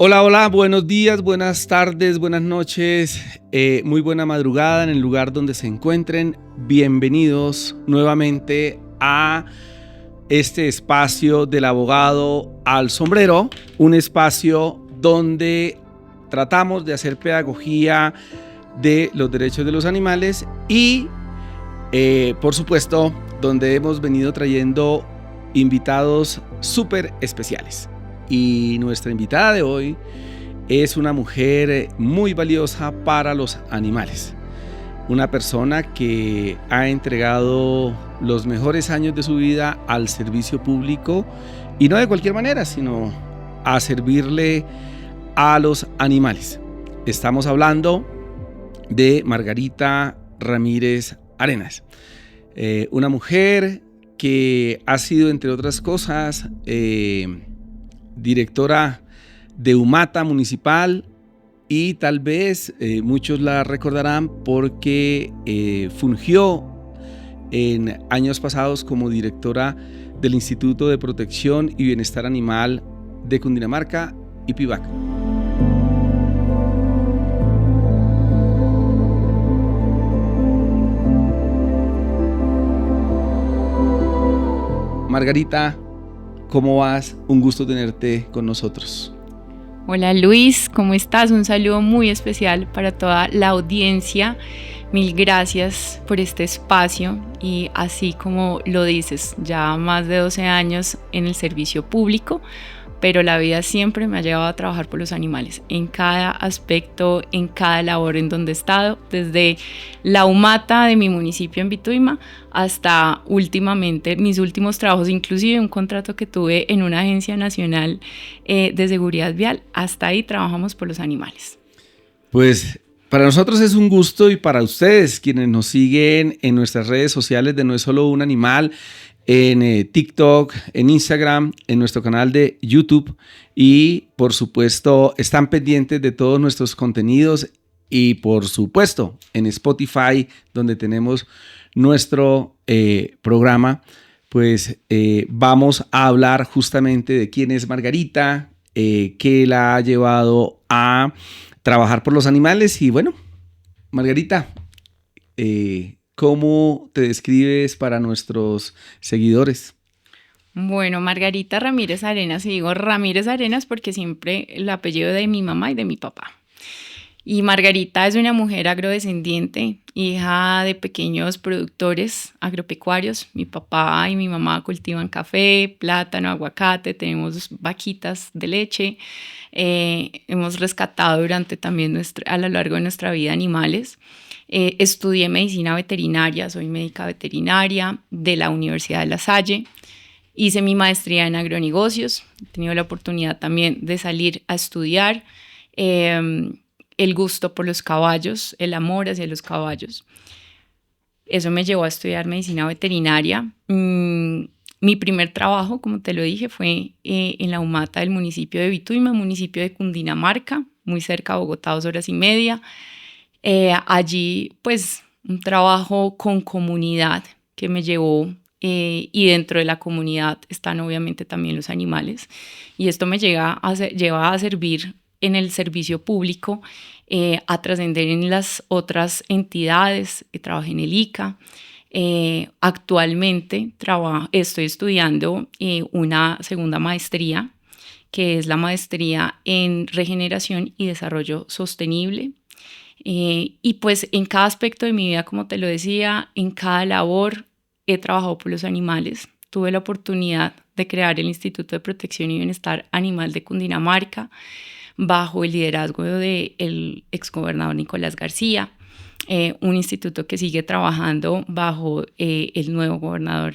Hola, hola, buenos días, buenas tardes, buenas noches, muy buena madrugada en el lugar donde se encuentren. Bienvenidos nuevamente a este espacio del abogado al sombrero, un espacio donde tratamos de hacer pedagogía de los derechos de los animales y, por supuesto, donde hemos venido trayendo invitados súper especiales. Y nuestra invitada de hoy es una mujer muy valiosa para los animales. Una persona que ha entregado los mejores años de su vida al servicio público y no de cualquier manera, sino a servirle a los animales. Estamos hablando de Margarita Ramírez Arenas, una mujer que ha sido, entre otras cosas, directora de Humata Municipal y tal vez muchos la recordarán porque fungió en años pasados como directora del Instituto de Protección y Bienestar Animal de Cundinamarca, IPIBAC. Margarita, ¿cómo vas? Un gusto tenerte con nosotros. Hola Luis, ¿cómo estás? Un saludo muy especial para toda la audiencia. Mil gracias por este espacio y así como lo dices, ya más de 12 años en el servicio público, pero la vida siempre me ha llevado a trabajar por los animales, en cada aspecto, en cada labor en donde he estado, desde la Humata de mi municipio en Vituima hasta últimamente mis últimos trabajos, inclusive un contrato que tuve en una agencia nacional de seguridad vial. Hasta ahí trabajamos por los animales. Pues para nosotros es un gusto y para ustedes quienes nos siguen en nuestras redes sociales de No es solo un animal, en TikTok, en Instagram, en nuestro canal de YouTube y por supuesto están pendientes de todos nuestros contenidos y por supuesto en Spotify donde tenemos nuestro programa, pues vamos a hablar justamente de quién es Margarita, qué la ha llevado a trabajar por los animales y bueno, Margarita, ¿cómo te describes para nuestros seguidores? Bueno, Margarita Ramírez Arenas, y digo Ramírez Arenas porque siempre el apellido de mi mamá y de mi papá. Y Margarita es una mujer agrodescendiente, hija de pequeños productores agropecuarios. Mi papá y mi mamá cultivan café, plátano, aguacate, tenemos vaquitas de leche. Hemos rescatado durante también a lo largo de nuestra vida animales. Estudié medicina veterinaria, soy médica veterinaria de la Universidad de La Salle. Hice mi maestría en agronegocios, he tenido la oportunidad también de salir a estudiar. El gusto por los caballos, el amor hacia los caballos. Eso me llevó a estudiar medicina veterinaria. Mi primer trabajo, como te lo dije, fue en la Humata del municipio de Vituima, municipio de Cundinamarca, muy cerca de Bogotá, 2 horas y media. Allí, pues, un trabajo con comunidad que me llevó, y dentro de la comunidad están obviamente también los animales. Y esto me lleva a servir en el servicio público, a trascender en las otras entidades. Trabajé en el ICA. Actualmente estoy estudiando una segunda maestría, que es la maestría en regeneración y desarrollo sostenible. Y pues en cada aspecto de mi vida, como te lo decía, en cada labor he trabajado por los animales. Tuve la oportunidad de crear el Instituto de Protección y Bienestar Animal de Cundinamarca, bajo el liderazgo del exgobernador Nicolás García, un instituto que sigue trabajando bajo el nuevo gobernador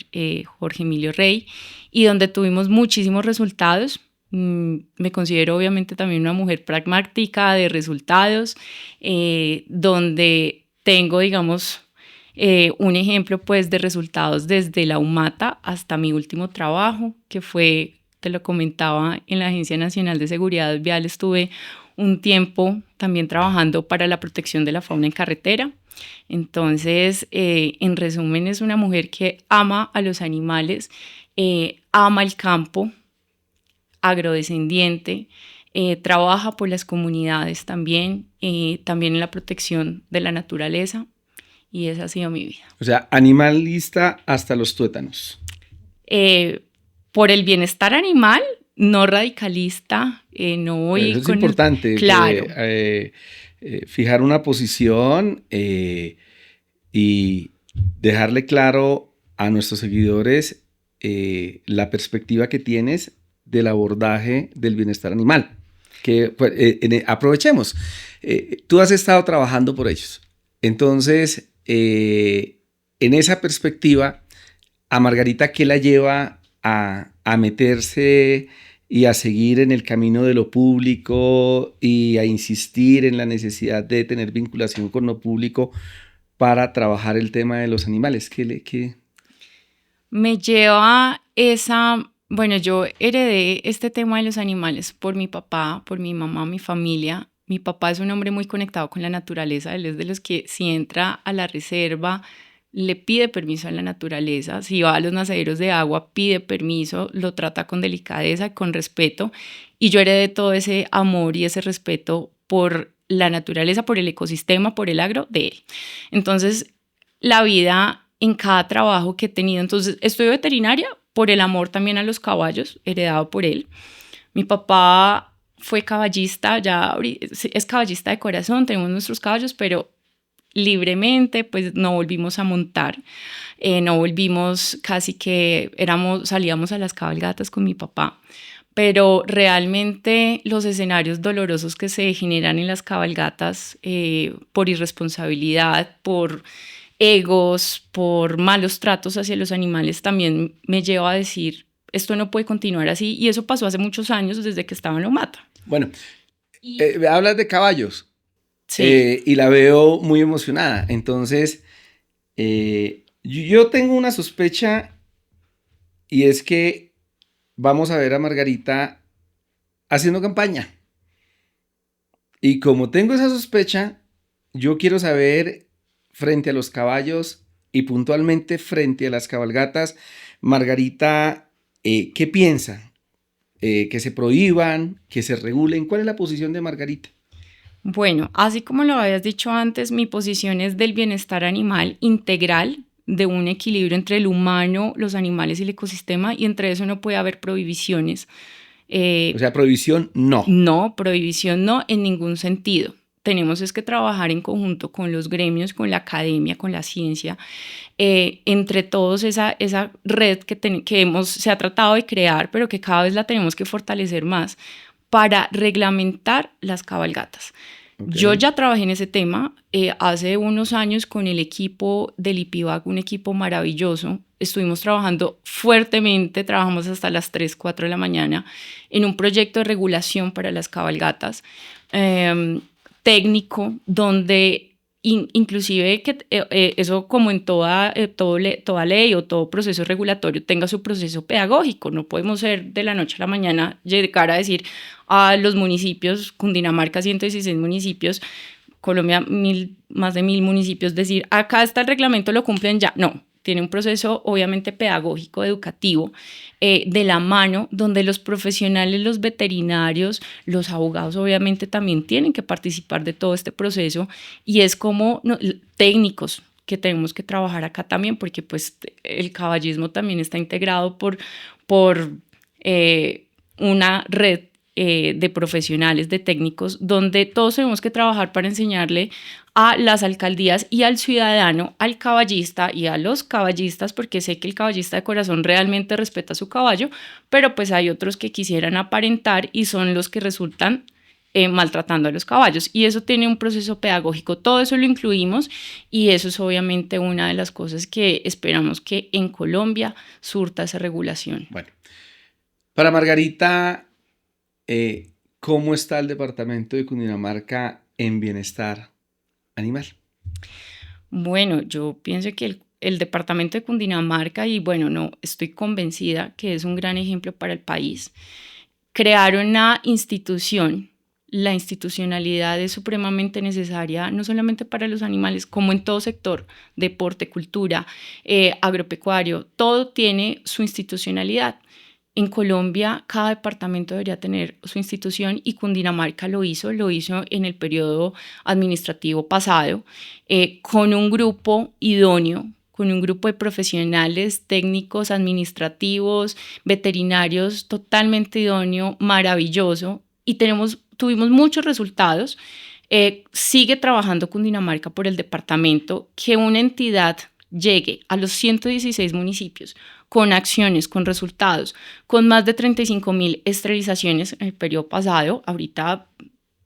Jorge Emilio Rey, y donde tuvimos muchísimos resultados. Me considero obviamente también una mujer pragmática de resultados, donde tengo, digamos, un ejemplo pues de resultados desde la Humata hasta mi último trabajo, que fue, te lo comentaba, en la Agencia Nacional de Seguridad Vial. Estuve un tiempo también trabajando para la protección de la fauna en carretera. Entonces, en resumen, es una mujer que ama a los animales, ama el campo, agrodescendiente, trabaja por las comunidades también, también en la protección de la naturaleza, y esa ha sido mi vida. O sea, animalista hasta los tuétanos. Por el bienestar animal, no radicalista, no voy Eso es con importante. Claro. Fijar una posición y dejarle claro a nuestros seguidores la perspectiva que tienes del abordaje del bienestar animal. Que pues, aprovechemos. Tú has estado trabajando por ellos. Entonces, en esa perspectiva, a Margarita, ¿qué la lleva a meterse y a seguir en el camino de lo público y a insistir en la necesidad de tener vinculación con lo público para trabajar el tema de los animales? Me lleva bueno, yo heredé este tema de los animales por mi papá, por mi mamá, mi familia. Mi papá es un hombre muy conectado con la naturaleza. Él es de los que si entra a la reserva, le pide permiso a la naturaleza. Si va a los naceros de agua, pide permiso, lo trata con delicadeza, con respeto. Y yo heredé todo ese amor y ese respeto por la naturaleza, por el ecosistema, por el agro de él. Entonces, la vida en cada trabajo que he tenido. Entonces, estudio veterinaria por el amor también a los caballos, heredado por él. Mi papá fue caballista, ya es caballista de corazón, tenemos nuestros caballos, pero libremente pues no volvimos a montar, no volvimos, casi que salíamos a las cabalgatas con mi papá, pero realmente los escenarios dolorosos que se generan en las cabalgatas por irresponsabilidad, por egos, por malos tratos hacia los animales, también me lleva a decir, esto no puede continuar así, y eso pasó hace muchos años, desde que estaba en Lomata. Bueno, hablas de caballos. Sí. Y la veo muy emocionada. Entonces, yo tengo una sospecha y es que vamos a ver a Margarita haciendo campaña. Y como tengo esa sospecha, yo quiero saber frente a los caballos y puntualmente frente a las cabalgatas, Margarita, ¿qué piensa? ¿Que se prohíban? ¿Que se regulen? ¿Cuál es la posición de Margarita? Bueno, así como lo habías dicho antes, mi posición es del bienestar animal integral, de un equilibrio entre el humano, los animales y el ecosistema, y entre eso no puede haber prohibiciones. O sea, prohibición no. No, prohibición no, en ningún sentido. Tenemos es que trabajar en conjunto con los gremios, con la academia, con la ciencia, entre todos esa red que se ha tratado de crear, pero que cada vez la tenemos que fortalecer más para reglamentar las cabalgatas. Okay. Yo ya trabajé en ese tema hace unos años con el equipo del IPIVAC, un equipo maravilloso. Estuvimos trabajando fuertemente, trabajamos hasta las 3, 4 de la mañana en un proyecto de regulación para las cabalgatas, técnico, donde inclusive que eso, como en toda ley o todo proceso regulatorio, tenga su proceso pedagógico. No podemos ser de la noche a la mañana llegar a decir a los municipios, Cundinamarca 116 municipios, Colombia más de 1000 municipios, decir acá está el reglamento, lo cumplen ya. No, tiene un proceso obviamente pedagógico, educativo, de la mano, donde los profesionales, los veterinarios, los abogados obviamente también tienen que participar de todo este proceso, y es como técnicos que tenemos que trabajar acá también, porque pues el caballismo también está integrado por una red de profesionales, de técnicos, donde todos tenemos que trabajar para enseñarle a las alcaldías y al ciudadano, al caballista y a los caballistas, porque sé que el caballista de corazón realmente respeta a su caballo, pero pues hay otros que quisieran aparentar y son los que resultan maltratando a los caballos, y eso tiene un proceso pedagógico. Todo eso lo incluimos, y eso es obviamente una de las cosas que esperamos que en Colombia surta esa regulación. Bueno, para Margarita, ¿cómo está el departamento de Cundinamarca en bienestar animal? Bueno, yo pienso que el departamento de Cundinamarca, y bueno, no, estoy convencida que es un gran ejemplo para el país. Crearon una institución. La institucionalidad es supremamente necesaria, no solamente para los animales, como en todo sector, deporte, cultura, agropecuario, todo tiene su institucionalidad. en Colombia cada departamento debería tener su institución y Cundinamarca lo hizo en el periodo administrativo pasado, con un grupo idóneo, con un grupo de profesionales, técnicos, administrativos, veterinarios, totalmente idóneo, maravilloso, y tuvimos muchos resultados. Sigue trabajando Cundinamarca por el departamento, que una entidad llegue a los 116 municipios con acciones, con resultados, con más de 35.000 esterilizaciones en el periodo pasado. Ahorita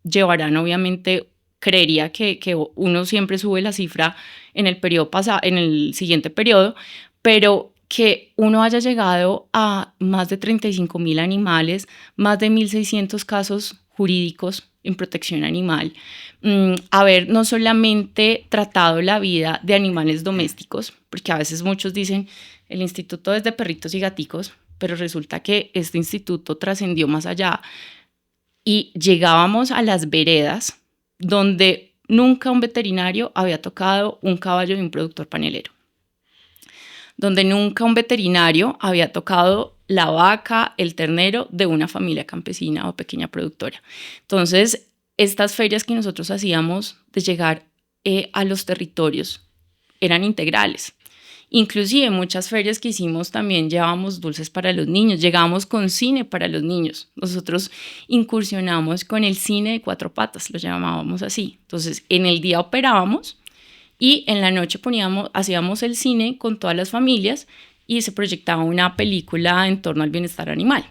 llevarán, obviamente, creería que uno siempre sube la cifra en el periodo pasado, en el siguiente periodo, pero que uno haya llegado a más de 35.000 animales, más de 1.600 casos jurídicos en protección animal, haber no solamente tratado la vida de animales domésticos, porque a veces muchos dicen el instituto es de perritos y gaticos, pero resulta que este instituto trascendió más allá y llegábamos a las veredas donde nunca un veterinario había tocado un caballo de un productor panelero, donde nunca un veterinario había tocado la vaca, el ternero de una familia campesina o pequeña productora. Entonces, estas ferias que nosotros hacíamos de llegar a los territorios eran integrales. Inclusive muchas ferias que hicimos también llevábamos dulces para los niños, llegábamos con cine para los niños. Nosotros incursionamos con el cine de 4 patas, lo llamábamos así. Entonces, en el día operábamos y en la noche hacíamos el cine con todas las familias y se proyectaba una película en torno al bienestar animal.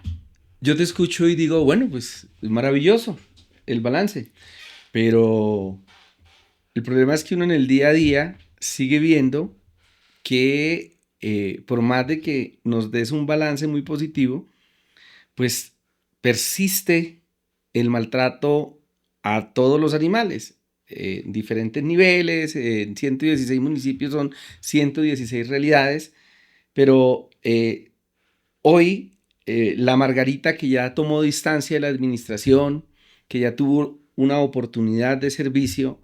Yo te escucho y digo, bueno, pues es maravilloso el balance, pero el problema es que uno en el día a día sigue viendo que por más de que nos des un balance muy positivo, pues persiste el maltrato a todos los animales. En diferentes niveles, en 116 municipios son 116 realidades, pero hoy la Margarita, que ya tomó distancia de la administración, que ya tuvo una oportunidad de servicio,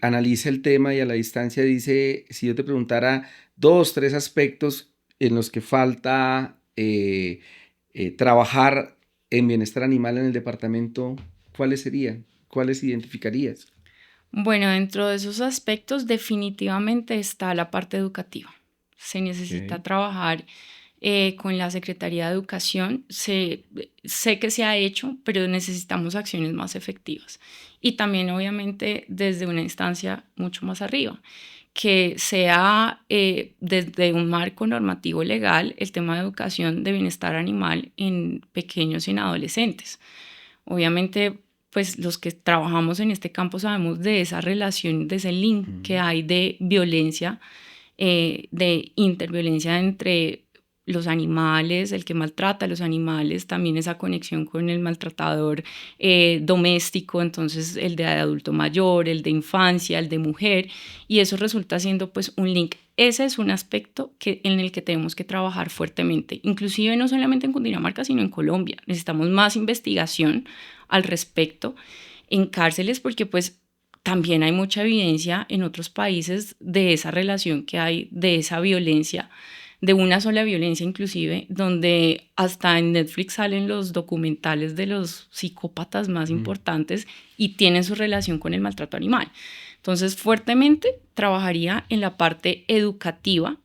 analiza el tema y a la distancia dice, si yo te preguntara 2, 3 aspectos en los que falta trabajar en bienestar animal en el departamento, ¿cuáles serían? ¿Cuáles identificarías? Bueno, dentro de esos aspectos definitivamente está la parte educativa. Se necesita trabajar con la Secretaría de Educación. Sé que se ha hecho, pero necesitamos acciones más efectivas. Y también, obviamente, desde una instancia mucho más arriba, que sea desde un marco normativo legal el tema de educación de bienestar animal en pequeños y en adolescentes. Obviamente, pues los que trabajamos en este campo sabemos de esa relación, de ese link que hay de violencia, de interviolencia entre los animales, el que maltrata a los animales, también esa conexión con el maltratador doméstico, entonces el de adulto mayor, el de infancia, el de mujer, y eso resulta siendo pues un link. Ese es un aspecto en el que tenemos que trabajar fuertemente, inclusive no solamente en Cundinamarca, sino en Colombia. Necesitamos más investigación al respecto en cárceles porque pues también hay mucha evidencia en otros países de esa relación que hay, de esa violencia, de una sola violencia inclusive, donde hasta en Netflix salen los documentales de los psicópatas más importantes y tienen su relación con el maltrato animal. Entonces, fuertemente trabajaría en la parte educativa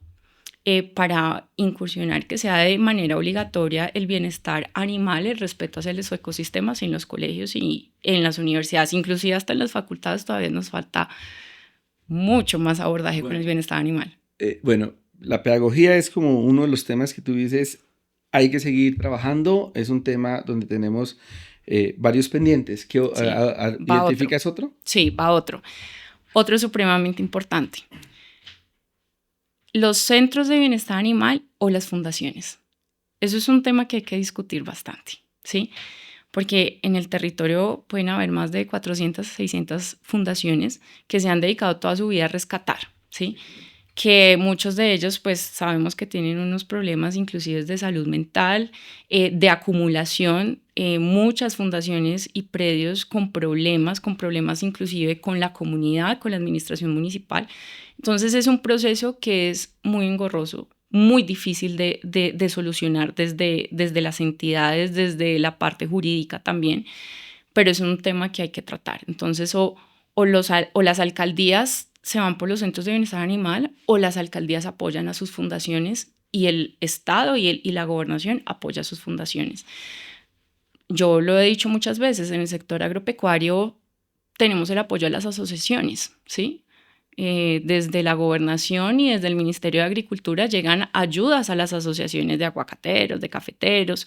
para incursionar que sea de manera obligatoria el bienestar animal, el respeto hacia los ecosistemas en los colegios y en las universidades, inclusive hasta en las facultades todavía nos falta mucho más abordaje con el bienestar animal. Bueno, la pedagogía es como uno de los temas que tú dices, hay que seguir trabajando, es un tema donde tenemos varios pendientes. ¿Qué, Sí, ¿identificas otro? Sí, va otro. Otro supremamente importante. Los centros de bienestar animal o las fundaciones. Eso es un tema que hay que discutir bastante, ¿sí? Porque en el territorio pueden haber más de 400, 600 fundaciones que se han dedicado toda su vida a rescatar, ¿sí? Que muchos de ellos pues sabemos que tienen unos problemas inclusive de salud mental, de acumulación, muchas fundaciones y predios con problemas inclusive con la comunidad, con la administración municipal. Entonces es un proceso que es muy engorroso, muy difícil de solucionar desde las entidades, desde la parte jurídica también, pero es un tema que hay que tratar. Entonces, o las alcaldías se van por los centros de bienestar animal, o las alcaldías apoyan a sus fundaciones y el Estado y la gobernación apoya a sus fundaciones. Yo lo he dicho muchas veces, en el sector agropecuario tenemos el apoyo a las asociaciones, ¿sí? Desde la gobernación y desde el Ministerio de Agricultura llegan ayudas a las asociaciones de aguacateros, de cafeteros,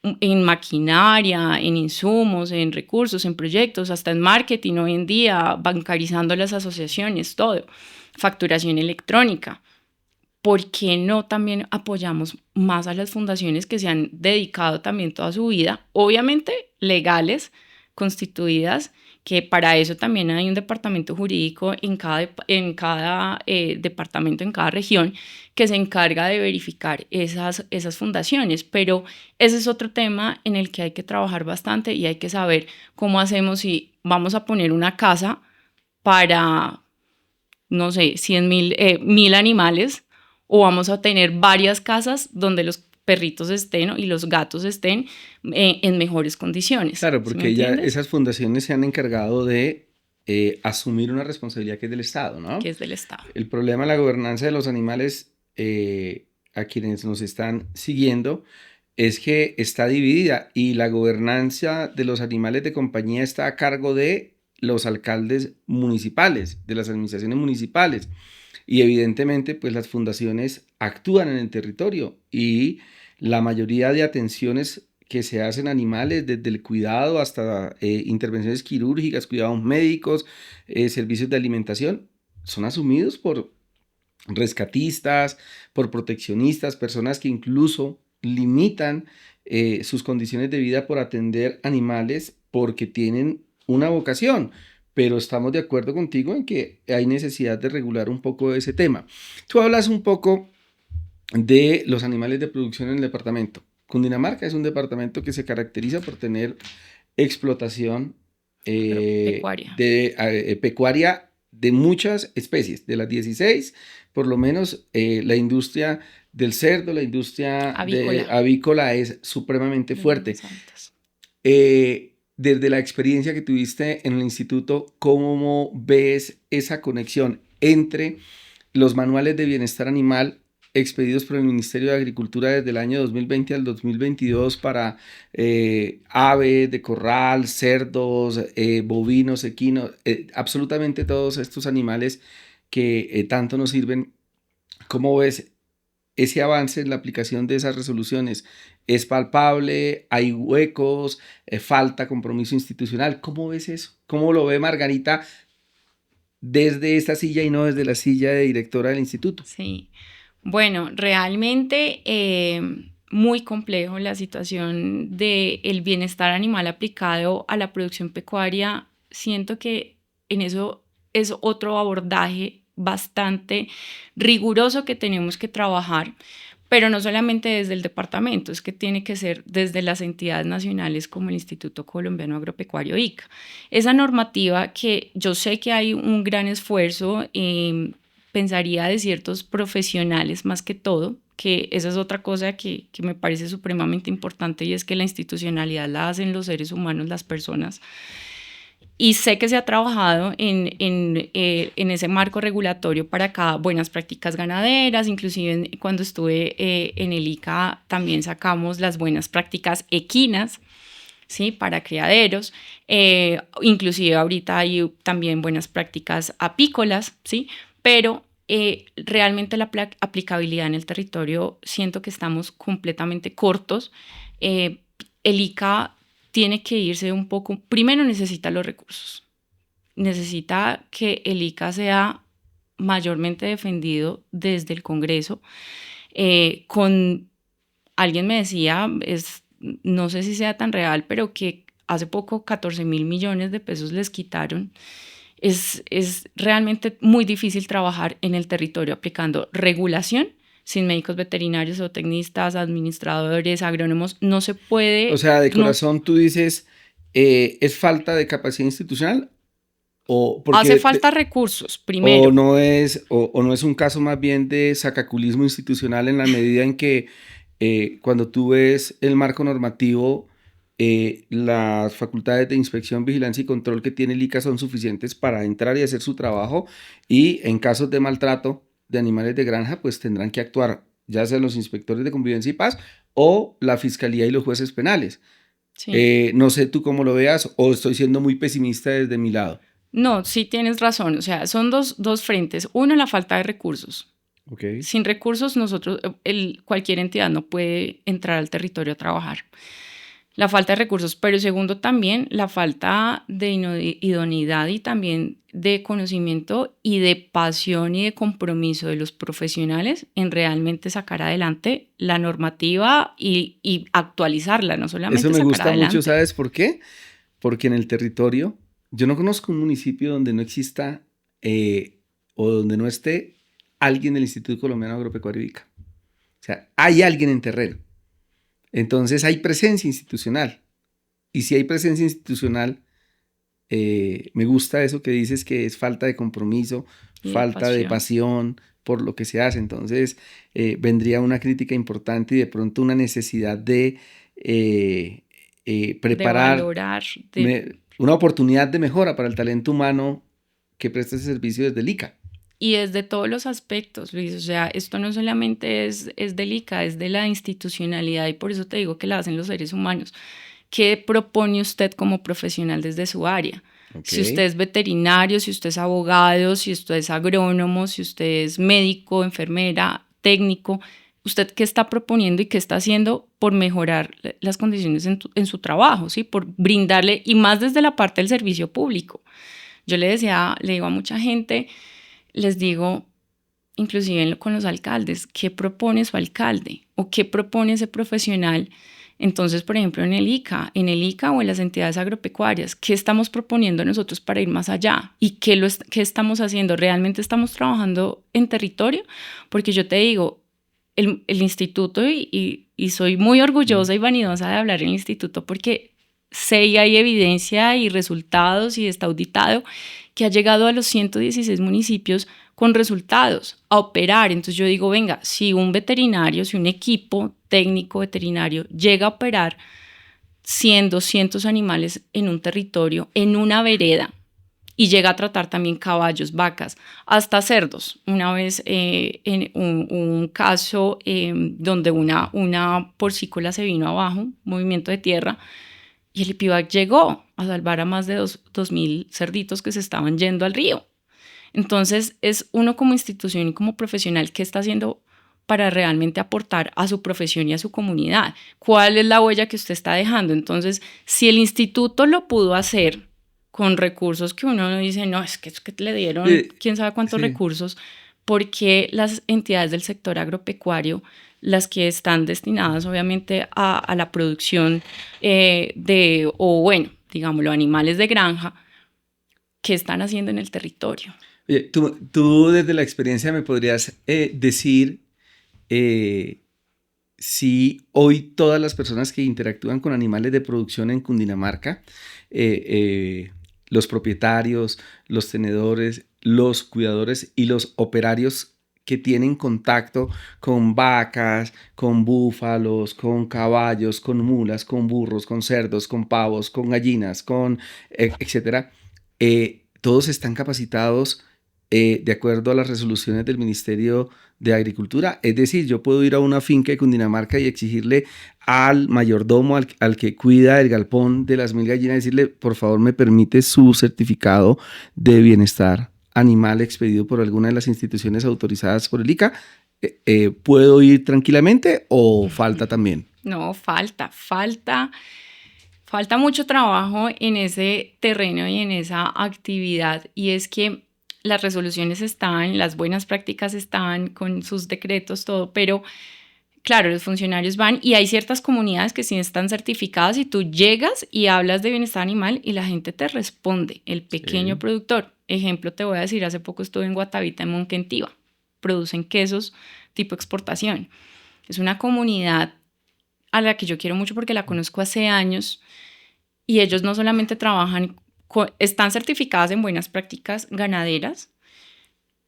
en maquinaria, en insumos, en recursos, en proyectos, hasta en marketing hoy en día, bancarizando las asociaciones, todo, facturación electrónica. ¿Por qué no también apoyamos más a las fundaciones que se han dedicado también toda su vida, obviamente legales, constituidas, que para eso también hay un departamento jurídico en cada departamento, en cada región, que se encarga de verificar esas fundaciones? Pero ese es otro tema en el que hay que trabajar bastante y hay que saber cómo hacemos si vamos a poner una casa para, no sé, 100,000 animales, o vamos a tener varias casas donde los perritos estén y los gatos estén en mejores condiciones. Claro, porque ya esas fundaciones se han encargado de asumir una responsabilidad que es del Estado, ¿no? Que es del Estado. El problema de la gobernanza de los animales, a quienes nos están siguiendo, es que está dividida y la gobernanza de los animales de compañía está a cargo de los alcaldes municipales, de las administraciones municipales. Y evidentemente, pues las fundaciones actúan en el territorio y la mayoría de atenciones que se hacen a animales, desde el cuidado hasta intervenciones quirúrgicas, cuidados médicos, servicios de alimentación, son asumidos por rescatistas, por proteccionistas, personas que incluso limitan sus condiciones de vida por atender animales porque tienen una vocación. Pero estamos de acuerdo contigo en que hay necesidad de regular un poco ese tema. Tú hablas un poco de los animales de producción en el departamento. Cundinamarca es un departamento que se caracteriza por tener explotación pecuaria de muchas especies, de las 16, por lo menos la industria del cerdo, la industria avícola es supremamente fuerte. Desde la experiencia que tuviste en el instituto, ¿cómo ves esa conexión entre los manuales de bienestar animal expedidos por el Ministerio de Agricultura desde el año 2020 al 2022 para aves de corral, cerdos, bovinos, equinos, absolutamente todos estos animales que tanto nos sirven? ¿Cómo ves ese avance en la aplicación de esas resoluciones? ¿Es palpable? ¿Hay huecos? ¿Falta compromiso institucional? ¿Cómo ves eso? ¿Cómo lo ve Margarita desde esta silla y no desde la silla de directora del instituto? Sí, bueno, realmente muy complejo la situación del bienestar animal aplicado a la producción pecuaria. Siento que en eso es otro abordaje bastante riguroso que tenemos que trabajar, pero no solamente desde el departamento, es que tiene que ser desde las entidades nacionales como el Instituto Colombiano Agropecuario ICA. Esa normativa, que yo sé que hay un gran esfuerzo, pensaría de ciertos profesionales más que todo, que esa es otra cosa que me parece supremamente importante, y es que la institucionalidad la hacen los seres humanos, las personas. Y sé que se ha trabajado en ese marco regulatorio para cada buenas prácticas ganaderas. Inclusive cuando estuve en el ICA también sacamos las buenas prácticas equinas, ¿sí? Para criaderos. Inclusive ahorita hay también buenas prácticas apícolas, ¿sí? Pero realmente la aplicabilidad en el territorio, siento que estamos completamente cortos. El ICA tiene que irse un poco, primero necesita los recursos, necesita que el ICA sea mayormente defendido desde el Congreso. Alguien me decía, no sé si sea tan real, pero que hace poco 14,000 millones de pesos les quitaron. Es realmente muy difícil trabajar en el territorio aplicando regulación sin médicos veterinarios o tecnistas, administradores, agrónomos. No se puede. O sea, de corazón tú dices, ¿es falta de capacidad institucional O porque Hace falta recursos, o primero. no es un caso más bien de sacaculismo institucional en la medida en que cuando tú ves el marco normativo, las facultades de inspección, vigilancia y control que tiene el ICA son suficientes para entrar y hacer su trabajo, y en casos de maltrato de animales de granja, pues tendrán que actuar ya sean los inspectores de convivencia y paz o la fiscalía y los jueces penales. Sí. No sé tú cómo lo veas o estoy siendo muy pesimista desde mi lado. No, sí tienes razón. O sea, son dos frentes. Uno, la falta de recursos. Ok. Sin recursos, cualquier entidad no puede entrar al territorio a trabajar. La falta de recursos, pero segundo también la falta de idoneidad y también de conocimiento y de pasión y de compromiso de los profesionales en realmente sacar adelante la normativa y actualizarla, no Eso solamente me sacar gusta mucho, adelante. ¿sabes por qué? Porque en el territorio, yo no conozco un municipio donde no exista o donde no esté alguien del Instituto Colombiano Agropecuario ICA. O sea, hay alguien en terreno. Entonces hay presencia institucional. Y si hay presencia institucional, me gusta eso que dices que es falta de compromiso, Y de falta de pasión. pasión por lo que se hace. Entonces vendría una crítica importante y de pronto una necesidad de De preparar valorar, una oportunidad de mejora para el talento humano que presta ese servicio desde el ICA. y desde todos los aspectos, Luis. O sea, esto no solamente es del ICA, es de la institucionalidad y por eso te digo que la hacen los seres humanos. ¿Qué propone usted como profesional desde su área? Ok. Si usted es veterinario, si usted es abogado, si usted es agrónomo, si usted es médico, enfermera, técnico, ¿usted qué está proponiendo y qué está haciendo por mejorar las condiciones en su trabajo, ¿sí? Por brindarle, y más desde la parte del servicio público. Yo le digo a mucha gente, les digo, inclusive con los alcaldes, ¿qué propone su alcalde o qué propone ese profesional? Entonces, por ejemplo, en el ICA o en las entidades agropecuarias, ¿qué estamos proponiendo nosotros para ir más allá? ¿Y qué estamos haciendo? ¿Realmente estamos trabajando en territorio? Porque yo te digo, el instituto, y soy muy orgullosa y vanidosa de hablar en el instituto porque sé y hay evidencia y resultados y está auditado que ha llegado a los 116 municipios con resultados a operar. Entonces yo digo, venga, si un veterinario, si un equipo técnico veterinario llega a operar 100, 200 animales en un territorio, en una vereda, y llega a tratar también caballos, vacas, hasta cerdos. Una vez en un caso donde una porcícola se vino abajo, movimiento de tierra, y el IPIVAC llegó a salvar a más de 2.000 cerditos que se estaban yendo al río. Entonces, es uno como institución y como profesional que está haciendo para realmente aportar a su profesión y a su comunidad. ¿Cuál es la huella que usted está dejando? Entonces, si el instituto lo pudo hacer con recursos que uno no dice, no, es que le dieron quién sabe cuántos Sí. recursos, ¿por qué las entidades del sector agropecuario, las que están destinadas obviamente a la producción digámoslo, animales de granja, qué están haciendo en el territorio? Oye, tú desde la experiencia me podrías decir si hoy todas las personas que interactúan con animales de producción en Cundinamarca, los propietarios, los tenedores, los cuidadores y los operarios que tienen contacto con vacas, con búfalos, con caballos, con mulas, con burros, con cerdos, con pavos, con gallinas, etcétera, todos están capacitados de acuerdo a las resoluciones del Ministerio de Agricultura. Es decir, yo puedo ir a una finca de Cundinamarca y exigirle al mayordomo, al que cuida el galpón de las 1.000 gallinas, decirle, por favor, me permite su certificado de bienestar animal expedido por alguna de las instituciones autorizadas por el ICA. ¿Puedo ir tranquilamente o falta también? No, falta mucho trabajo en ese terreno y en esa actividad. Y es que las resoluciones están, las buenas prácticas están con sus decretos, todo, pero claro, los funcionarios van y hay ciertas comunidades que sí están certificadas y tú llegas y hablas de bienestar animal y la gente te responde, el pequeño Sí. productor. Ejemplo, te voy a decir, hace poco estuve en Guatavita, en Monquentiva, producen quesos tipo exportación. Es una comunidad a la que yo quiero mucho porque la conozco hace años y ellos no solamente trabajan están certificadas en buenas prácticas ganaderas,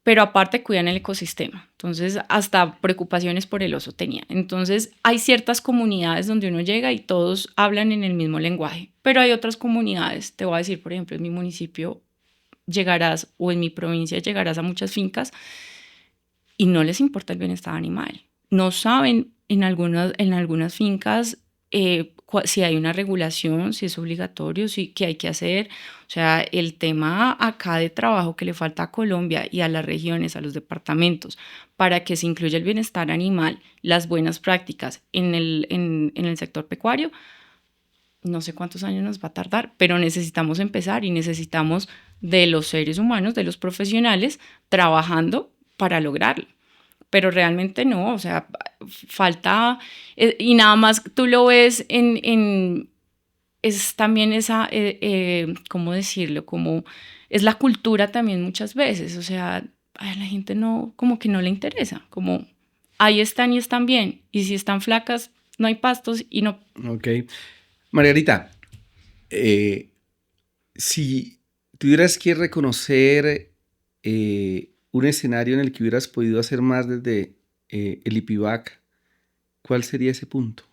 pero aparte cuidan el ecosistema. Entonces, hasta preocupaciones por el oso tenían. Entonces, hay ciertas comunidades donde uno llega y todos hablan en el mismo lenguaje, pero hay otras comunidades, te voy a decir, por ejemplo, en mi municipio llegarás, o en mi provincia llegarás a muchas fincas y no les importa el bienestar animal. No saben en algunas fincas si hay una regulación, si es obligatorio, qué hay que hacer. O sea, el tema acá de trabajo que le falta a Colombia y a las regiones, a los departamentos, para que se incluya el bienestar animal, las buenas prácticas en el sector pecuario, no sé cuántos años nos va a tardar, pero necesitamos empezar y necesitamos de los seres humanos, de los profesionales, trabajando para lograrlo. Pero realmente no, o sea, falta, y nada más tú lo ves es también esa, ¿cómo decirlo? Como es la cultura también muchas veces, o sea, a la gente no, como que no le interesa, como ahí están y están bien, y si están flacas, no hay pastos y no. Ok. Margarita, si tuvieras que reconocer un escenario en el que hubieras podido hacer más desde el IPIVAC, ¿cuál sería ese punto?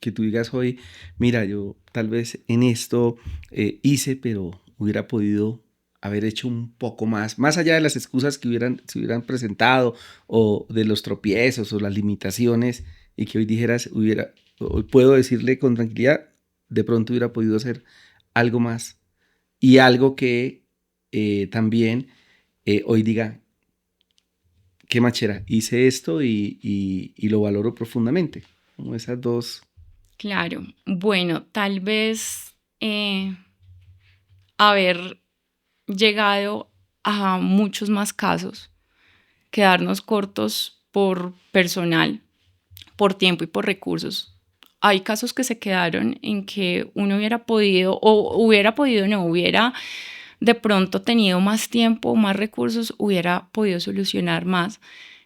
Que tú digas hoy, mira, yo tal vez en esto hice, pero hubiera podido haber hecho un poco más allá de las excusas que se hubieran presentado o de los tropiezos o las limitaciones, y que hoy dijeras, hoy puedo decirle con tranquilidad, de pronto hubiera podido hacer algo más y algo que también hoy diga, qué machera, hice esto y lo valoro profundamente. Como esas dos. Claro, bueno, tal vez haber llegado a muchos más casos, quedarnos cortos por personal, por tiempo y por recursos. Hay casos que se quedaron en que uno hubiera podido no, hubiera de pronto tenido más tiempo, más recursos, hubiera podido solucionar más.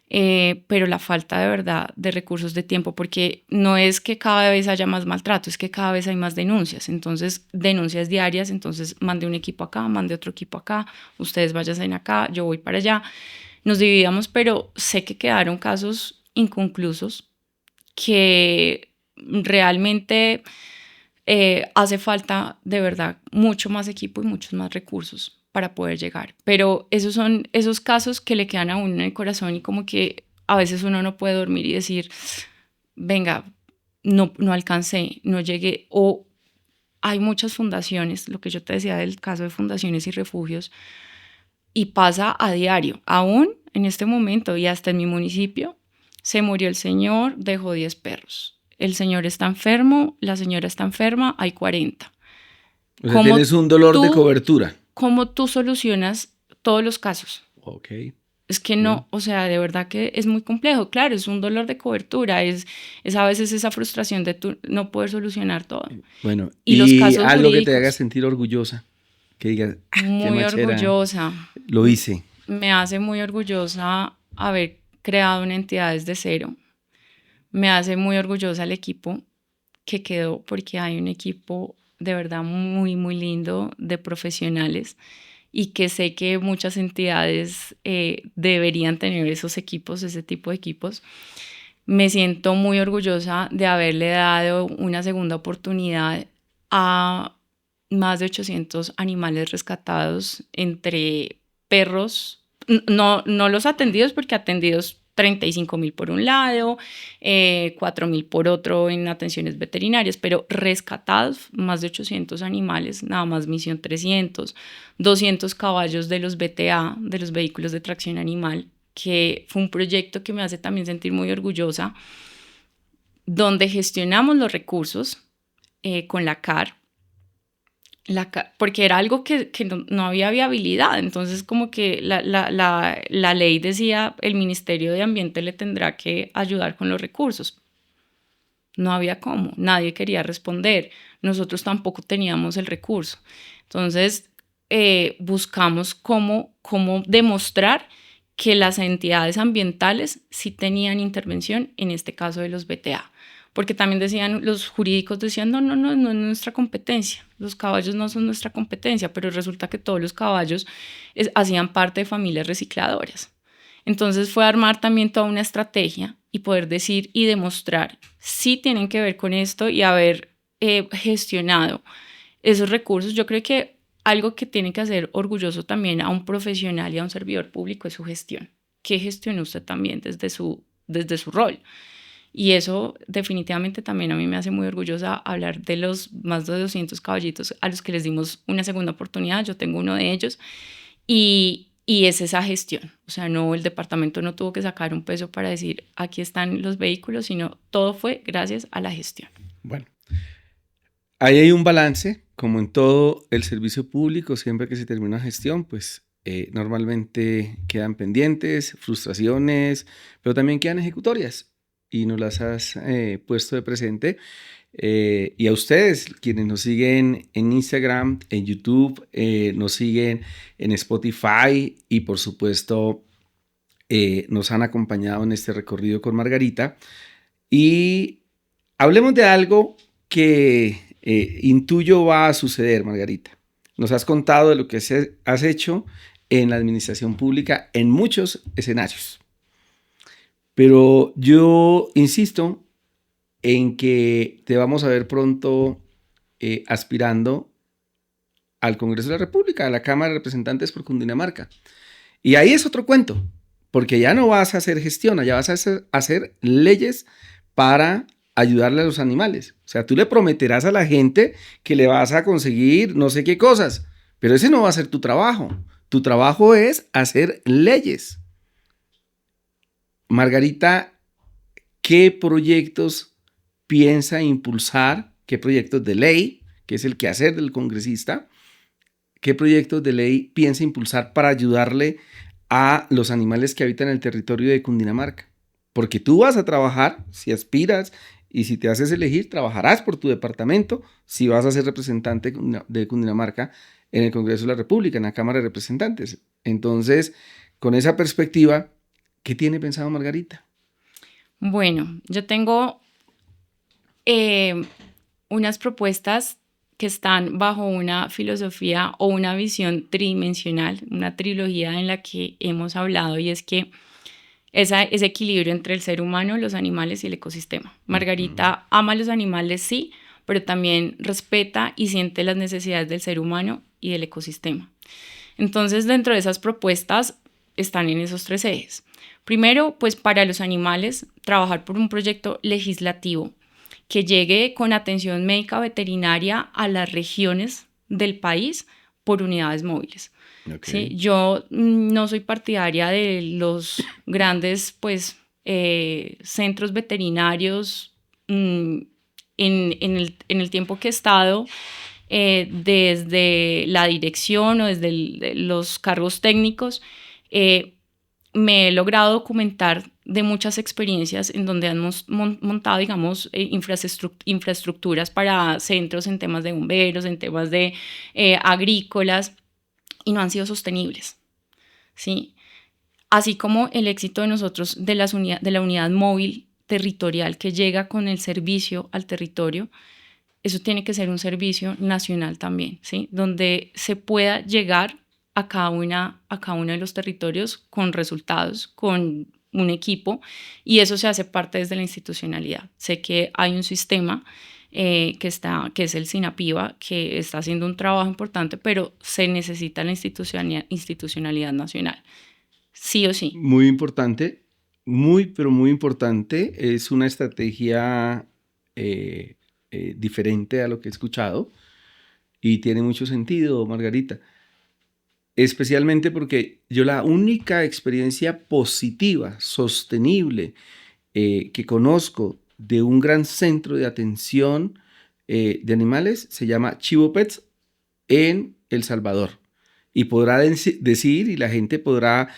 Pero la falta de verdad de recursos de tiempo, porque no es que cada vez haya más maltrato, es que cada vez hay más denuncias, entonces denuncias diarias, entonces mande un equipo acá, mande otro equipo acá, ustedes váyanse acá, yo voy para allá, nos dividamos, pero sé que quedaron casos inconclusos que realmente hace falta de verdad mucho más equipo y muchos más recursos para poder llegar. Pero esos son esos casos que le quedan a uno en el corazón y como que a veces uno no puede dormir y decir, venga, no alcancé, no llegué. O hay muchas fundaciones, lo que yo te decía del caso de fundaciones y refugios, y pasa a diario, aún en este momento y hasta en mi municipio, se murió el señor, dejó 10 perros. El señor está enfermo, la señora está enferma, hay 40. O sea, tienes un dolor de cobertura. ¿Cómo tú solucionas todos los casos? Ok. Es que no, o sea, de verdad que es muy complejo. Claro, es un dolor de cobertura, es a veces esa frustración de tú no poder solucionar todo. Bueno, y los casos algo jurídicos, que te haga sentir orgullosa, que digas, muy orgullosa. Lo hice. Me hace muy orgullosa haber creado una entidad desde cero. Me hace muy orgullosa el equipo que quedó, porque hay un equipo de verdad muy, muy lindo de profesionales y que sé que muchas entidades deberían tener esos equipos, ese tipo de equipos. Me siento muy orgullosa de haberle dado una segunda oportunidad a más de 800 animales rescatados entre perros, no los atendidos, porque atendidos 35.000 por un lado, 4.000 por otro en atenciones veterinarias, pero rescatados más de 800 animales, nada más Misión 300, 200 caballos de los VTA, de los vehículos de tracción animal, que fue un proyecto que me hace también sentir muy orgullosa, donde gestionamos los recursos con la CAR, porque era algo que no había viabilidad. Entonces como que la ley decía, el Ministerio de Ambiente le tendrá que ayudar con los recursos. No había cómo, nadie quería responder, nosotros tampoco teníamos el recurso. Entonces buscamos cómo demostrar que las entidades ambientales sí tenían intervención, en este caso de los VTA, porque también decían, los jurídicos decían, no es nuestra competencia, los caballos no son nuestra competencia, pero resulta que todos los caballos hacían parte de familias recicladoras. Entonces fue armar también toda una estrategia y poder decir y demostrar si tienen que ver con esto y haber gestionado esos recursos. Yo creo que algo que tiene que hacer orgulloso también a un profesional y a un servidor público es su gestión. ¿Qué gestiona usted también desde su rol? Y eso definitivamente también a mí me hace muy orgullosa hablar de los más de 200 caballitos a los que les dimos una segunda oportunidad. Yo tengo uno de ellos y es esa gestión. O sea, no, el departamento no tuvo que sacar un peso para decir aquí están los vehículos, sino todo fue gracias a la gestión. Bueno, ahí hay un balance, como en todo el servicio público, siempre que se termina una gestión, pues normalmente quedan pendientes, frustraciones, pero también quedan ejecutorias y nos las has puesto de presente. Y a ustedes, quienes nos siguen en Instagram, en YouTube, nos siguen en Spotify y por supuesto nos han acompañado en este recorrido con Margarita. Y hablemos de algo que intuyo va a suceder, Margarita. Nos has contado de lo que has hecho en la administración pública en muchos escenarios. Pero yo insisto en que te vamos a ver pronto aspirando al Congreso de la República, a la Cámara de Representantes por Cundinamarca. Y ahí es otro cuento, porque ya no vas a hacer gestión, ya vas a hacer leyes para ayudarle a los animales. O sea, tú le prometerás a la gente que le vas a conseguir no sé qué cosas, pero ese no va a ser tu trabajo. Tu trabajo es hacer leyes. Margarita, ¿qué proyectos piensa impulsar? ¿Qué proyectos de ley, que es el quehacer del congresista? ¿Qué proyectos de ley piensa impulsar para ayudarle a los animales que habitan el territorio de Cundinamarca? Porque tú vas a trabajar, si aspiras y si te haces elegir, trabajarás por tu departamento si vas a ser representante de Cundinamarca en el Congreso de la República, en la Cámara de Representantes. Entonces, con esa perspectiva, ¿qué tiene pensado Margarita? Bueno, yo tengo unas propuestas que están bajo una filosofía o una visión tridimensional, una trilogía en la que hemos hablado, y es que ese equilibrio entre el ser humano, los animales y el ecosistema. Margarita ama a los animales, sí, pero también respeta y siente las necesidades del ser humano y del ecosistema. Entonces, dentro de esas propuestas están en esos tres ejes. Primero, pues para los animales, trabajar por un proyecto legislativo que llegue con atención médica veterinaria a las regiones del país por unidades móviles. Okay. ¿Sí? Yo no soy partidaria de los grandes centros veterinarios. En el tiempo que he estado desde la dirección o desde los cargos técnicos, me he logrado documentar de muchas experiencias en donde hemos montado, digamos, infraestructuras para centros en temas de bomberos, en temas de agrícolas, y no han sido sostenibles, ¿sí? Así como el éxito de nosotros de la unidad móvil territorial que llega con el servicio al territorio, eso tiene que ser un servicio nacional también, ¿sí? Donde se pueda llegar a cada uno de los territorios con resultados, con un equipo, y eso se hace parte desde la institucionalidad. Sé que hay un sistema que es el SINAPIBA, que está haciendo un trabajo importante, pero se necesita la institucionalidad nacional, sí o sí. Muy importante, pero muy importante. Es una estrategia diferente a lo que he escuchado y tiene mucho sentido, Margarita. Especialmente porque yo la única experiencia positiva, sostenible, que conozco de un gran centro de atención de animales se llama Chivo Pets en El Salvador. Y podrá decir, y la gente podrá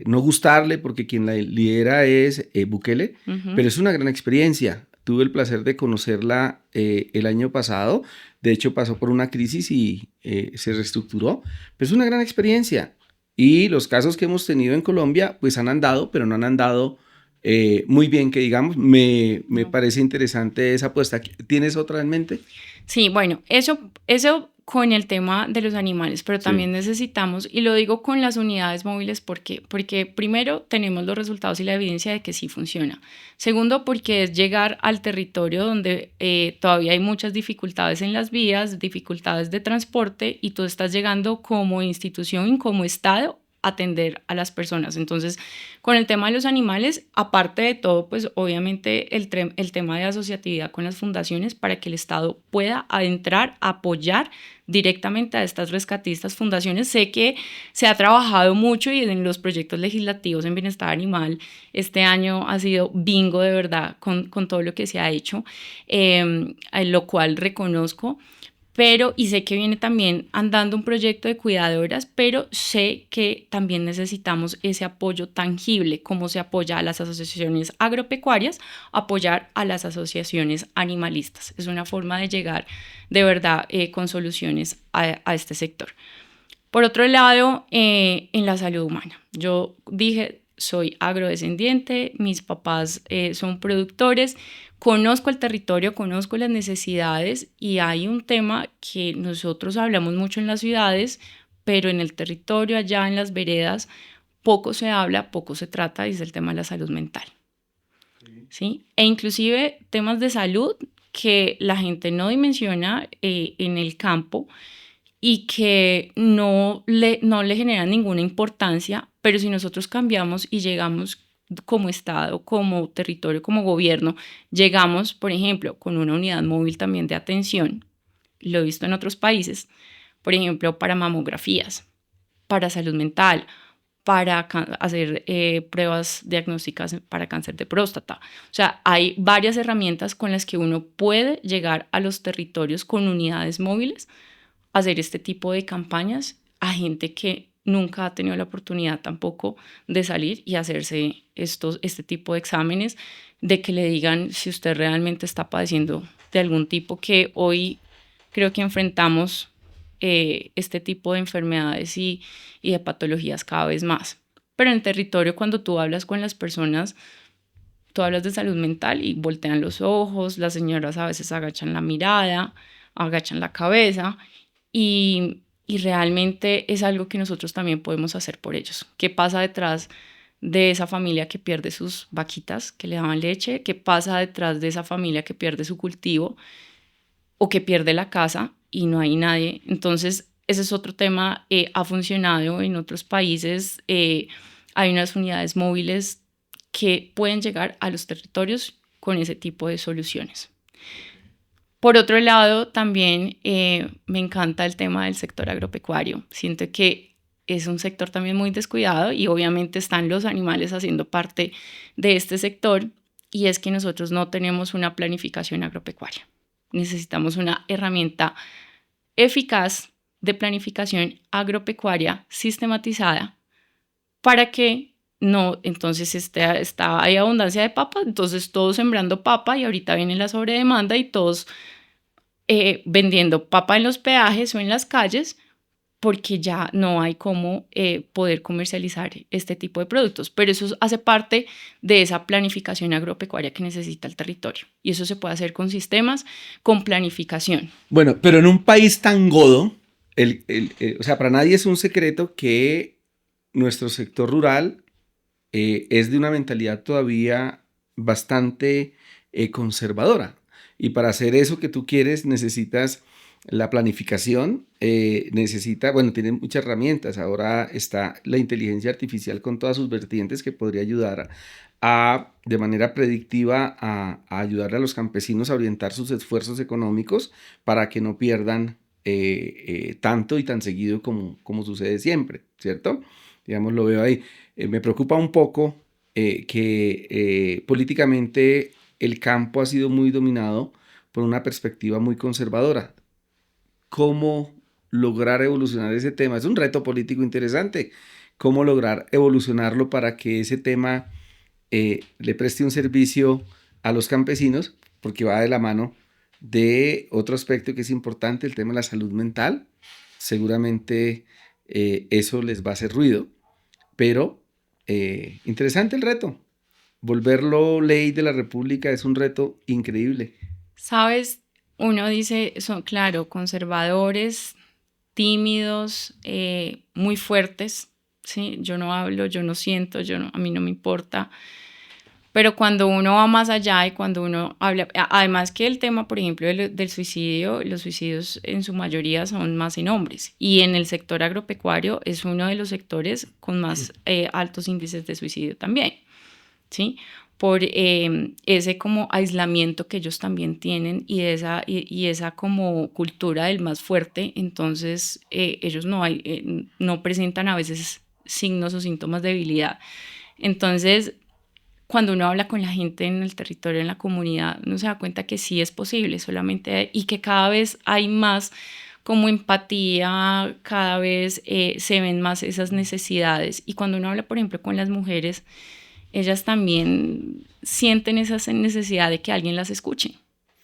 no gustarle porque quien la lidera es Bukele, pero es una gran experiencia. Tuve el placer de conocerla el año pasado. De hecho, pasó por una crisis y se reestructuró. Pero es una gran experiencia. Y los casos que hemos tenido en Colombia, pues han andado, pero no han andado muy bien que digamos, me No. parece interesante esa apuesta. ¿Tienes otra en mente? Sí, bueno, eso con el tema de los animales, pero Sí. también necesitamos, y lo digo con las unidades móviles, ¿por qué? Porque primero tenemos los resultados y la evidencia de que sí funciona. Segundo, porque es llegar al territorio donde todavía hay muchas dificultades en las vías, dificultades de transporte, y tú estás llegando como institución, como Estado, a atender a las personas. Entonces, con el tema de los animales, aparte de todo, pues obviamente el tema de asociatividad con las fundaciones para que el Estado pueda adentrar, apoyar directamente a estas rescatistas fundaciones. Sé que se ha trabajado mucho y en los proyectos legislativos en bienestar animal este año ha sido bingo de verdad con todo lo que se ha hecho, lo cual reconozco. Pero, y sé que viene también andando un proyecto de cuidadoras, pero sé que también necesitamos ese apoyo tangible, como se apoya a las asociaciones agropecuarias, apoyar a las asociaciones animalistas. Es una forma de llegar de verdad con soluciones a este sector. Por otro lado, en la salud humana, yo dije, soy agrodescendiente, mis papás son productores, conozco el territorio, conozco las necesidades y hay un tema que nosotros hablamos mucho en las ciudades, pero en el territorio, allá en las veredas, poco se habla, poco se trata y es el tema de la salud mental. ¿Sí? E inclusive temas de salud que la gente no dimensiona en el campo y que no le generan ninguna importancia, pero si nosotros cambiamos y llegamos como Estado, como territorio, como gobierno, llegamos, por ejemplo, con una unidad móvil también de atención, lo he visto en otros países, por ejemplo, para mamografías, para salud mental, para hacer pruebas diagnósticas para cáncer de próstata. O sea, hay varias herramientas con las que uno puede llegar a los territorios con unidades móviles, hacer este tipo de campañas a gente que nunca ha tenido la oportunidad tampoco de salir y hacerse este tipo de exámenes, de que le digan si usted realmente está padeciendo de algún tipo, que hoy creo que enfrentamos este tipo de enfermedades y de patologías cada vez más. Pero en el territorio, cuando tú hablas con las personas, tú hablas de salud mental y voltean los ojos, las señoras a veces agachan la mirada, agachan la cabeza y realmente es algo que nosotros también podemos hacer por ellos. ¿Qué pasa detrás de esa familia que pierde sus vaquitas que le daban leche? ¿Qué pasa detrás de esa familia que pierde su cultivo o que pierde la casa y no hay nadie? Entonces, ese es otro tema. Ha funcionado en otros países. Hay unas unidades móviles que pueden llegar a los territorios con ese tipo de soluciones. Por otro lado, también me encanta el tema del sector agropecuario. Siento que es un sector también muy descuidado y obviamente están los animales haciendo parte de este sector, y es que nosotros no tenemos una planificación agropecuaria. Necesitamos una herramienta eficaz de planificación agropecuaria sistematizada para que no, entonces hay abundancia de papa, entonces todos sembrando papa y ahorita viene la sobredemanda y todos vendiendo papa en los peajes o en las calles porque ya no hay cómo poder comercializar este tipo de productos. Pero eso hace parte de esa planificación agropecuaria que necesita el territorio. Y eso se puede hacer con sistemas, con planificación. Bueno, pero en un país tan godo, o sea, para nadie es un secreto que nuestro sector rural es de una mentalidad todavía bastante conservadora. Y para hacer eso que tú quieres necesitas la planificación, bueno, tiene muchas herramientas. Ahora está la inteligencia artificial con todas sus vertientes que podría ayudar de manera predictiva a ayudarle a los campesinos a orientar sus esfuerzos económicos para que no pierdan tanto y tan seguido como sucede siempre, ¿cierto? Digamos, lo veo ahí. Me preocupa un poco que políticamente el campo ha sido muy dominado por una perspectiva muy conservadora. ¿Cómo lograr evolucionar ese tema? Es un reto político interesante. ¿Cómo lograr evolucionarlo para que ese tema le preste un servicio a los campesinos? Porque va de la mano de otro aspecto que es importante, el tema de la salud mental. Seguramente eso les va a hacer ruido, pero interesante el reto. volverlo ley de la República es un reto increíble. Sabes, uno dice, son, claro, conservadores, tímidos, muy fuertes, ¿sí? Yo no hablo, yo no siento, a mí no me importa. Pero cuando uno va más allá y cuando uno habla, además que el tema, por ejemplo, del suicidio, los suicidios en su mayoría son más en hombres. Y en el sector agropecuario es uno de los sectores con más altos índices de suicidio también, ¿sí? Por ese como aislamiento que ellos también tienen y esa como cultura del más fuerte. Entonces ellos no presentan a veces signos o síntomas de debilidad. Entonces, cuando uno habla con la gente en el territorio, en la comunidad, uno se da cuenta que sí es posible, solamente y que cada vez hay más como empatía, cada vez se ven más esas necesidades. Y cuando uno habla, por ejemplo, con las mujeres, ellas también sienten esa necesidad de que alguien las escuche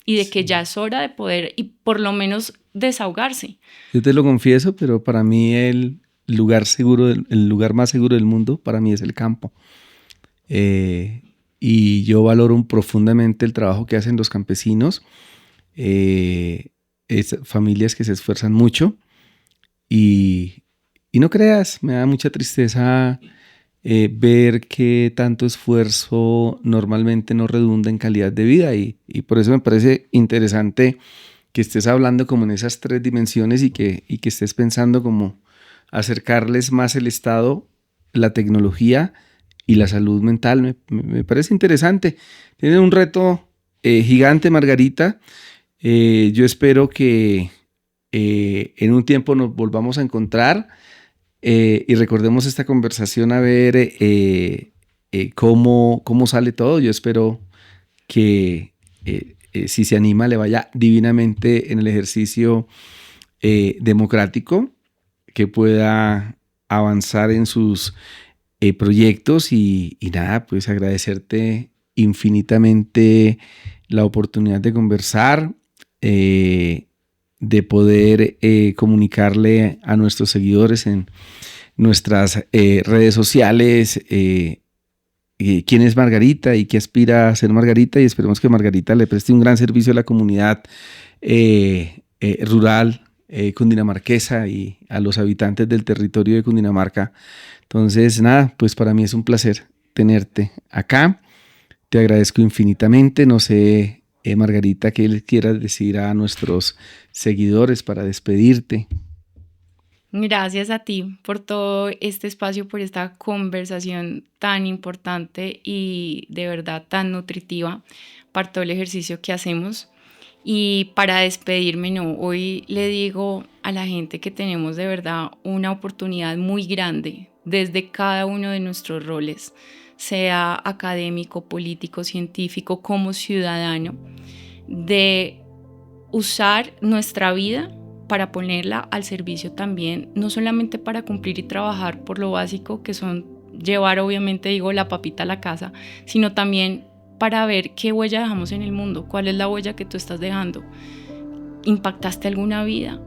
y de que ya es hora de poder y por lo menos desahogarse. Yo te lo confieso, pero para mí el lugar más seguro del mundo para mí es el campo. Y yo valoro profundamente el trabajo que hacen los campesinos, familias que se esfuerzan mucho y no creas, me da mucha tristeza ver que tanto esfuerzo normalmente no redunda en calidad de vida y por eso me parece interesante que estés hablando como en esas tres dimensiones y que estés pensando como acercarles más el Estado, la tecnología y la salud mental. Me parece interesante. Tienen un reto gigante, Margarita. Yo espero que en un tiempo nos volvamos a encontrar y recordemos esta conversación a ver cómo sale todo. Yo espero que si se anima le vaya divinamente en el ejercicio democrático, que pueda avanzar en sus proyectos y nada, pues agradecerte infinitamente la oportunidad de conversar, de poder comunicarle a nuestros seguidores en nuestras redes sociales quién es Margarita y qué aspira a ser Margarita, y esperemos que Margarita le preste un gran servicio a la comunidad rural cundinamarquesa y a los habitantes del territorio de Cundinamarca. Entonces, nada, pues para mí es un placer tenerte acá. Te agradezco infinitamente. No sé, Margarita, qué le quieras decir a nuestros seguidores para despedirte. Gracias a ti por todo este espacio, por esta conversación tan importante y de verdad tan nutritiva para todo el ejercicio que hacemos. Y para despedirme, no, hoy le digo a la gente que tenemos de verdad una oportunidad muy grande desde cada uno de nuestros roles, sea académico, político, científico, como ciudadano, de usar nuestra vida para ponerla al servicio también, no solamente para cumplir y trabajar por lo básico que son llevar, obviamente digo, la papita a la casa, sino también para ver qué huella dejamos en el mundo, cuál es la huella que tú estás dejando. ¿Impactaste alguna vida?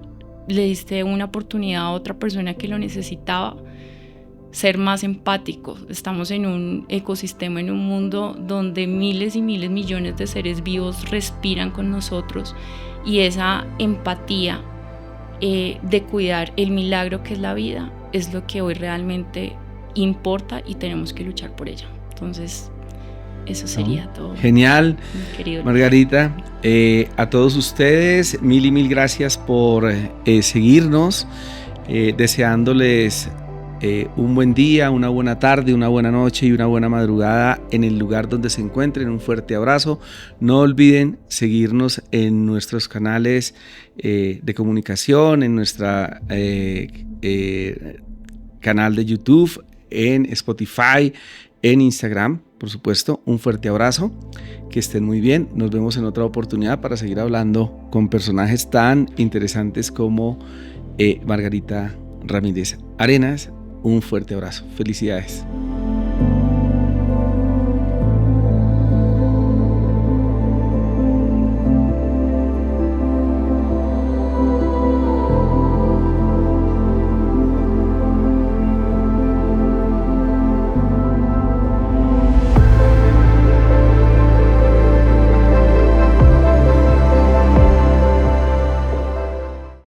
¿Le diste una oportunidad a otra persona que lo necesitaba? Ser más empáticos. Estamos en un ecosistema, en un mundo donde miles y miles, millones de seres vivos respiran con nosotros, y esa empatía de cuidar el milagro que es la vida es lo que hoy realmente importa y tenemos que luchar por ella. Entonces, eso sería todo. Genial, Margarita. A todos ustedes, mil y mil gracias por seguirnos, deseándoles un buen día, una buena tarde, una buena noche y una buena madrugada en el lugar donde se encuentren. Un fuerte abrazo. No olviden seguirnos en nuestros canales de comunicación, en nuestra canal de YouTube, en Spotify, en Instagram, por supuesto. Un fuerte abrazo, que estén muy bien. Nos vemos en otra oportunidad para seguir hablando con personajes tan interesantes como Margarita Ramírez Arenas. Un fuerte abrazo. Felicidades.